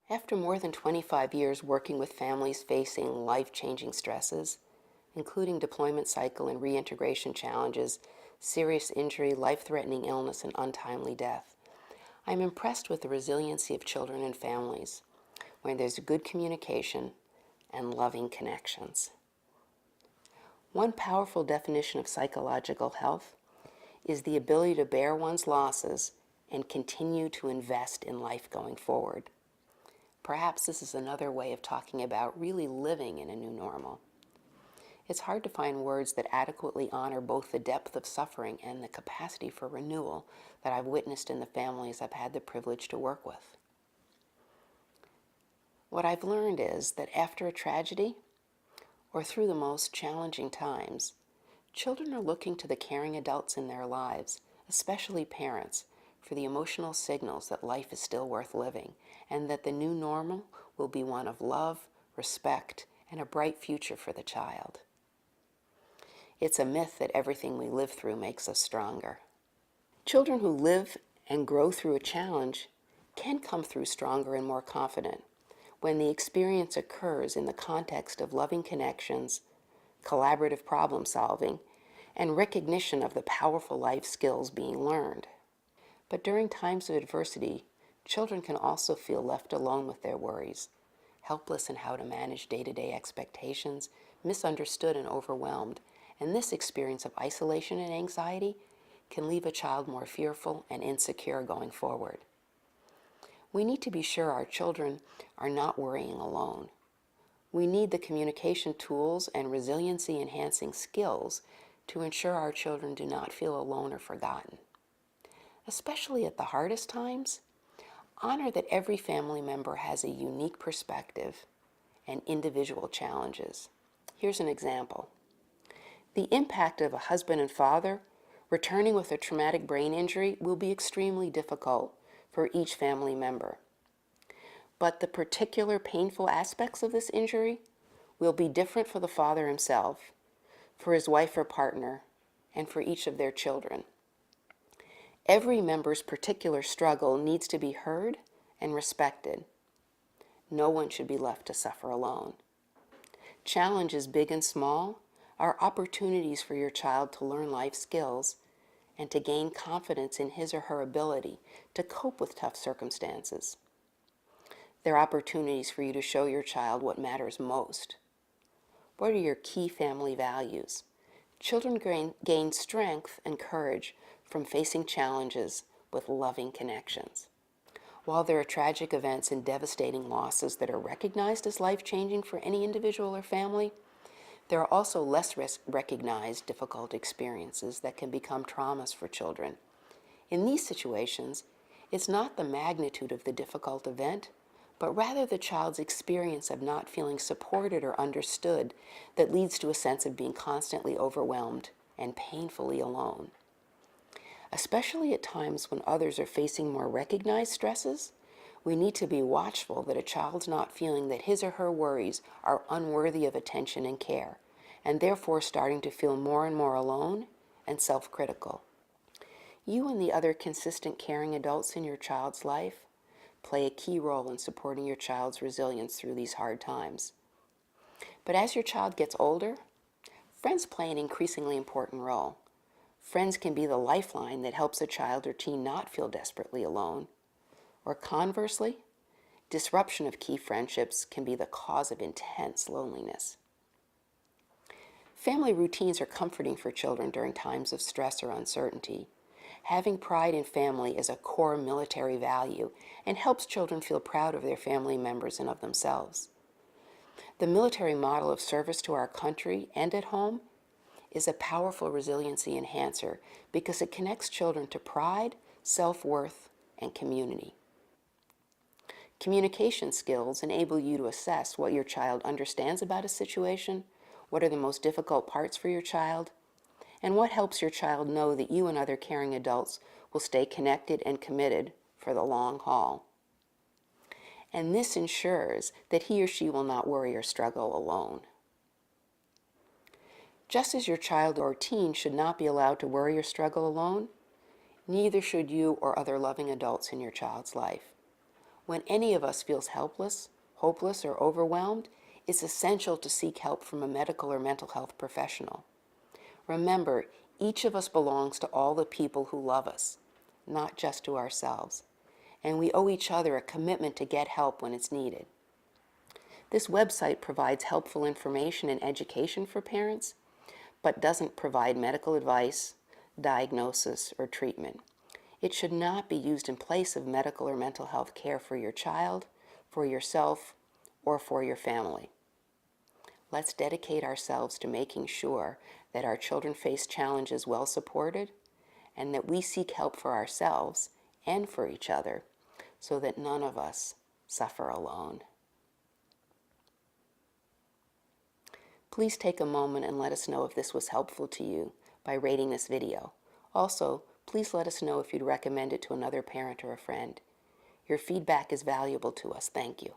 After more than 25 years working with families facing life-changing stresses, including deployment cycle and reintegration challenges, serious injury, life-threatening illness, and untimely death, I'm impressed with the resiliency of children and families when there's good communication and loving connections. One powerful definition of psychological health is the ability to bear one's losses and continue to invest in life going forward. Perhaps this is another way of talking about really living in a new normal. It's hard to find words that adequately honor both the depth of suffering and the capacity for renewal that I've witnessed in the families I've had the privilege to work with. What I've learned is that after a tragedy, or through the most challenging times, children are looking to the caring adults in their lives, especially parents, for the emotional signals that life is still worth living and that the new normal will be one of love, respect, and a bright future for the child. It's a myth that everything we live through makes us stronger. Children who live and grow through a challenge can come through stronger and more confident when the experience occurs in the context of loving connections, collaborative problem solving, and recognition of the powerful life skills being learned. But during times of adversity, children can also feel left alone with their worries, helpless in how to manage day-to-day expectations, misunderstood and overwhelmed, and this experience of isolation and anxiety can leave a child more fearful and insecure going forward. We need to be sure our children are not worrying alone. We need the communication tools and resiliency-enhancing skills to ensure our children do not feel alone or forgotten. Especially at the hardest times, honor that every family member has a unique perspective and individual challenges. Here's an example. The impact of a husband and father returning with a traumatic brain injury will be extremely difficult for each family member. But the particular painful aspects of this injury will be different for the father himself, for his wife or partner, and for each of their children. Every member's particular struggle needs to be heard and respected. No one should be left to suffer alone. Challenges, big and small, are opportunities for your child to learn life skills and to gain confidence in his or her ability to cope with tough circumstances. They're opportunities for you to show your child what matters most. What are your key family values? Children gain strength and courage from facing challenges with loving connections. While there are tragic events and devastating losses that are recognized as life-changing for any individual or family, there are also less recognized difficult experiences that can become traumas for children. In these situations, it's not the magnitude of the difficult event, but rather the child's experience of not feeling supported or understood that leads to a sense of being constantly overwhelmed and painfully alone. Especially at times when others are facing more recognized stresses, we need to be watchful that a child's not feeling that his or her worries are unworthy of attention and care, and therefore starting to feel more and more alone and self-critical. You and the other consistent caring adults in your child's life play a key role in supporting your child's resilience through these hard times. But as your child gets older, friends play an increasingly important role. Friends can be the lifeline that helps a child or teen not feel desperately alone. Or conversely, disruption of key friendships can be the cause of intense loneliness. Family routines are comforting for children during times of stress or uncertainty. Having pride in family is a core military value and helps children feel proud of their family members and of themselves. The military model of service to our country and at home is a powerful resiliency enhancer because it connects children to pride, self-worth, and community. Communication skills enable you to assess what your child understands about a situation, what are the most difficult parts for your child, and what helps your child know that you and other caring adults will stay connected and committed for the long haul. And this ensures that he or she will not worry or struggle alone. Just as your child or teen should not be allowed to worry or struggle alone, neither should you or other loving adults in your child's life. When any of us feels helpless, hopeless, or overwhelmed, it's essential to seek help from a medical or mental health professional. Remember, each of us belongs to all the people who love us, not just to ourselves, and we owe each other a commitment to get help when it's needed. This website provides helpful information and education for parents, but doesn't provide medical advice, diagnosis, or treatment. It should not be used in place of medical or mental health care for your child, for yourself, or for your family. Let's dedicate ourselves to making sure that our children face challenges well supported and that we seek help for ourselves and for each other so that none of us suffer alone. Please take a moment and let us know if this was helpful to you by rating this video. Also, please let us know if you'd recommend it to another parent or a friend. Your feedback is valuable to us. Thank you.